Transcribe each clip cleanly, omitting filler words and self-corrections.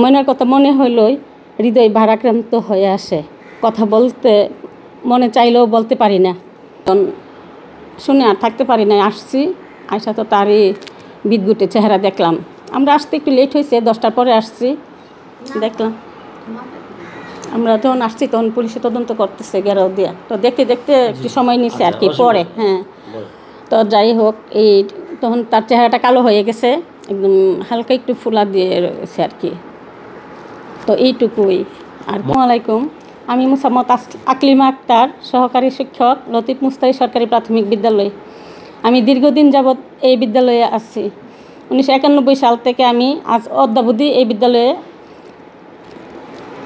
ময়নার কথা মনে হইলই হৃদয় ভারাক্রান্ত হয়ে আসে। কথা বলতে মনে চাইলেও বলতে পারি না। শুনে আর থাকতে পারি না। আসছি, আইসা তো তারই বিদঘুটে চেহারা দেখলাম। আমরা আসতে একটু লেট হয়েছে, 10টার পরে আসছি। দেখলাম আমরা যখন আসছি তখন পুলিশে তদন্ত করতেছে ঘেরাও দিয়া। তো দেখতে দেখতে একটু সময় নিচ্ছে আর কি পরে। হ্যাঁ, তো যাই হোক, এই তখন তার চেহারাটা কালো হয়ে গেছে, একদম হালকা একটু ফুলা দিয়ে রয়েছে আর কি। তো এইটুকুই। আর আসসালামাইকুম, আমি মোসাম্মদ আকলিমা আক্তার, সহকারী শিক্ষক, লতিফ মুস্তাফি সরকারি প্রাথমিক বিদ্যালয়। আমি দীর্ঘদিন যাবৎ এই বিদ্যালয়ে আছি। 1991 সাল থেকে আমি আজ অদ্যাবধি এই বিদ্যালয়ে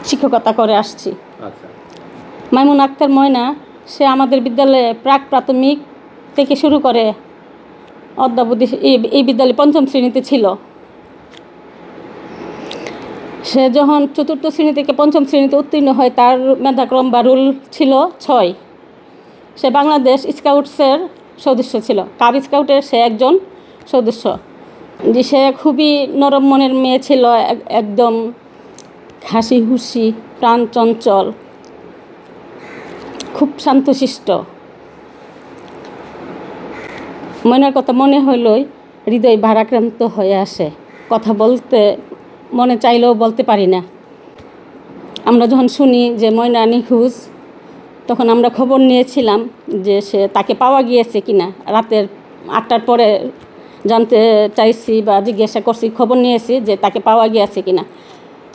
শিক্ষকতা করে আসছি। মাইমুন আক্তার ময়না, সে আমাদের বিদ্যালয়ে প্রাক প্রাথমিক থেকে শুরু করে অদ্যাবধি এই বিদ্যালয়ে 5ম শ্রেণীতে ছিল। সে যখন 4র্থ শ্রেণী থেকে 5ম শ্রেণীতে উত্তীর্ণ হয়, তার মেধাক্রম বা রুল ছিল 6। সে বাংলাদেশ স্কাউটসের সদস্য ছিল। কাব স্কাউটের সে একজন সদস্য। যে সে খুবই নরম মনের মেয়ে ছিল, একদম হাসি খুশি, প্রাণ চঞ্চল, খুব শান্তশিষ্ট। ময়নার কথা মনে হইলই হৃদয় ভারাক্রান্ত হয়ে আসে। কথা বলতে মনে চাইলেও বলতে পারি না। আমরা যখন শুনি যে ময়না নিখোঁজ, তখন আমরা খবর নিয়েছিলাম যে তাকে পাওয়া গিয়েছে কিনা। রাতের 8টার পরে জানতে চাইছি বা জিজ্ঞাসা করছি, খবর নিয়েছি যে তাকে পাওয়া গিয়েছে কিনা।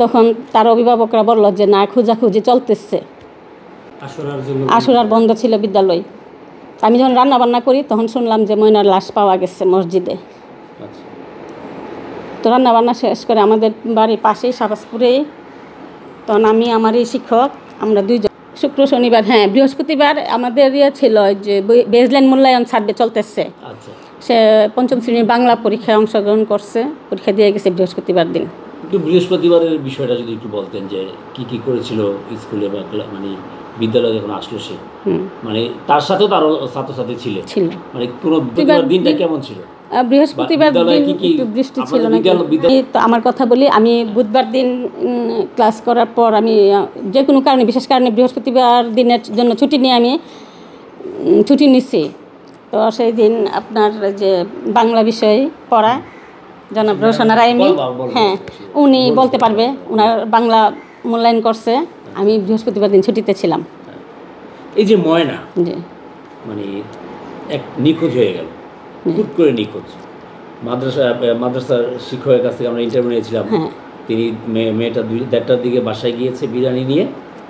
তখন তার অভিভাবকরা বলল যে না, খোঁজাখুঁজি চলতেছে। আশুরার বন্ধ ছিল বিদ্যালয়। আমি যখন রান্না বান্না করি তখন শুনলাম যে ময়নার লাশ পাওয়া গেছে মসজিদে। তো রান্না বান্না শেষ করে আমাদের বাড়ির পাশেই শাহবাজপুরেই, তখন আমি আমার এই শিক্ষক, আমরা 2জন শুক্র শনিবার, হ্যাঁ বৃহস্পতিবার আমাদের ছিল যে বেজলাইন মূল্যায়ন সার্ভে চলতেছে। সে 5ম শ্রেণীর বাংলা পরীক্ষায় অংশগ্রহণ করছে, পরীক্ষা দিয়ে গেছে বৃহস্পতিবার দিন। একটু বৃহস্পতিবারের বিষয়টা যদি একটু বলতেন, যে কি করেছিল স্কুলে বা মানে বিদ্যালয়ে যখন আসলো সে, মানে তার সাথেও তারও ছাত্রছাত্রী ছিল, মানে পুরো দিনটা কেমন ছিল? বৃহস্পতিবার দিন একটু বৃষ্টি ছিল না। তো আমার কথা বলি, আমি বুধবার দিন ক্লাস করার পর আমি যে কোনো কারণে, বিশেষ কারণে বৃহস্পতিবার দিনের জন্য ছুটি নিছি। তো সেই দিন আপনার যে বাংলা বিষয় পড়া জনাব রোশনা রাইমি, হ্যাঁ উনি বলতে পারবে, ওনার বাংলা মূল্যায়ন করছে। আমি বৃহস্পতিবার দিন ছুটিতে ছিলাম। এই যে ময়না মানে এক নিখোঁজ হয়ে গেল, হুট করে নিখোঁজ। মাদ্রাসার শিক্ষকের কাছ থেকে আমরা ইন্টারভিউ নিয়েছিলাম। তিনি মেয়েটা 2-1টার দিকে বাসায় গিয়েছে বিরিয়ানি নিয়ে,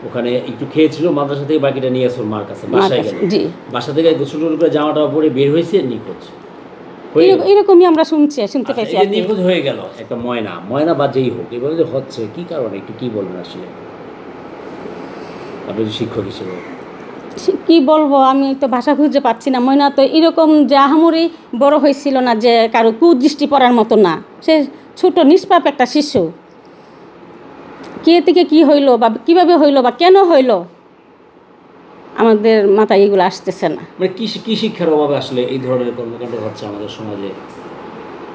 ওখানে একটু খেয়েছিল, মাদ্রাসা থেকে বাকিটা নিয়ে আসল মার কাছে। বাসায় গেল, বাসা থেকে গোসল করে জামাটা পরে বের হয়েছে, নিখোঁজ। এরকমই আমরা শুনতে পাইছি। নিখোঁজ হয়ে গেল একটা ময়না বা যেই হোক, এভাবে যে হচ্ছে কি কারণে, একটু কি বলবেন আসলে আপনি শিক্ষক হিসেবে? কি বলবো, আমি তো ভাষা খুঁজে পাচ্ছি না। ময়না তো এরকম যে আহামরি বড় হয়েছিল না, যে কারো কুদৃষ্টি পড়ার মতো না। সে ছোট নিষ্পাপ একটা শিশু। কে থেকে কি হইলো বা কিভাবে হইলো বা কেন হইলো, আমাদের মাথায় এগুলো আসতেছে না। মানে কি শিক্ষার অভাবে আসলে এই ধরনের কর্মকাণ্ড হচ্ছে আমাদের সমাজে?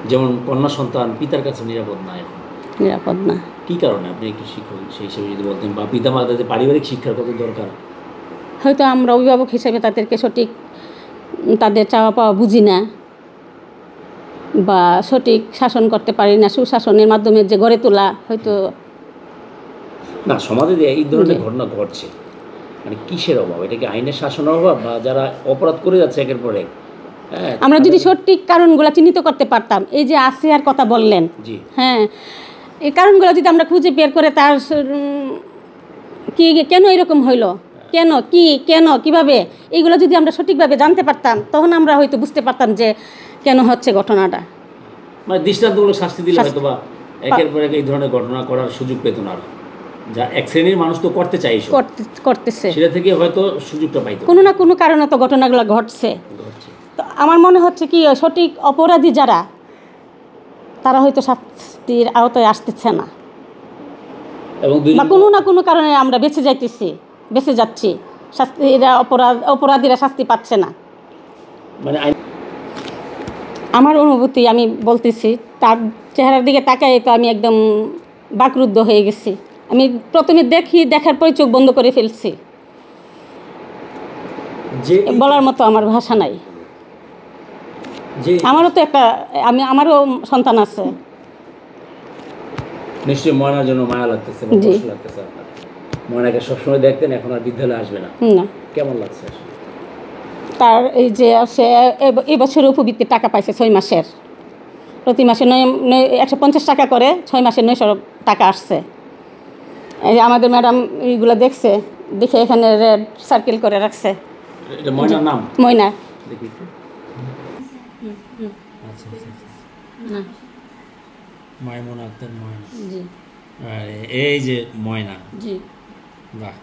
যেমন কন্যা সন্তান পিতার কাছে নিরাপদ না, এখন নিরাপদ না। কি কারণে আপনি একটু শিক্ষক সেই হিসেবে যদি বলতেন, বা পিতা মাতাদের পারিবারিক শিক্ষার কত দরকার? হয়তো আমরা অভিভাবক হিসেবে তাদেরকে সঠিক তাদের চাওয়া পাওয়া বুঝি না, বা সঠিক শাসন করতে পারি না। সুশাসনের মাধ্যমে যে গড়ে তোলা, হয়তো না। সমাজে যে এই ধরনের ঘটনা ঘটছে, মানে কিসের অভাব? এটা কি আইনের শাসনের অভাব, বা যারা অপরাধ করে যাচ্ছে একের পর এক? আমরা যদি সঠিক কারণগুলো চিহ্নিত করতে পারতাম, এই যে আসিয়ার কথা বললেন, হ্যাঁ, এই কারণগুলো যদি আমরা খুঁজে বের করে তার কি কেন এরকম হইলো, কেন কিভাবে, এইগুলো যদি আমরা সঠিকভাবে জানতে পারতাম, তখন আমরা হয়তো বুঝতে পারতাম যে কেন হচ্ছে ঘটনাটা। মানে দৃষ্টান্তমূলক শাস্তি দিলে হয়তো বা একের পর এক এই ধরনের ঘটনা করার সুযোগ পেত না। যা এক শ্রেণীর মানুষ তো করতে চাইছে, করতেছে, সেটা থেকে হয়তো সুযোগটা পাইতো। কোনো না কোনো কারণে তো ঘটনাগুলো ঘটছে। তো আমার মনে হচ্ছে কি, সঠিক অপরাধী যারা, তারা হয়তো শাস্তির আওতায় আসতেছে না, এবং কোনো না কোনো কারণে আমরা বেঁচে যাচ্ছি, অপরাধীরা শাস্তি পাচ্ছে না। মানে আমার অনুভূতি আমি বলতেছি, তার চেহারার দিকে তাকাই তো আমি একদম বাকরুদ্ধ হয়ে গেছি। আমি প্রথমে দেখার পরে চোখ বন্ধ করে ফেলছি, বলার মতো আমার ভাষা নাই। আমারও তো আমারও সন্তান আছে। নিশ্চয়ই ময়নার জন্য মায়া লাগতেছে, কষ্ট লাগতেছে আপনার। ময়নাকে সবসময় দেখতেন, এখন আর বিদ্যালয়ে আসবে না, কেমন লাগছে? তার এই যে সে এবছর উপবৃত্তির টাকা পাইছে 6 মাসের, প্রতি মাসে 150 টাকা করে 6 মাসে 900 টাকা আসছে। এই যে আমাদের ম্যাডাম এইগুলো দেখে এখানে রেড সার্কেল করে রাখছে। এটা ময়নার নাম? ময়না। দেখি একটু। আচ্ছা মাইমুনা আক্তার ময়না। জি। এই যে ময়না। জি। বাহ।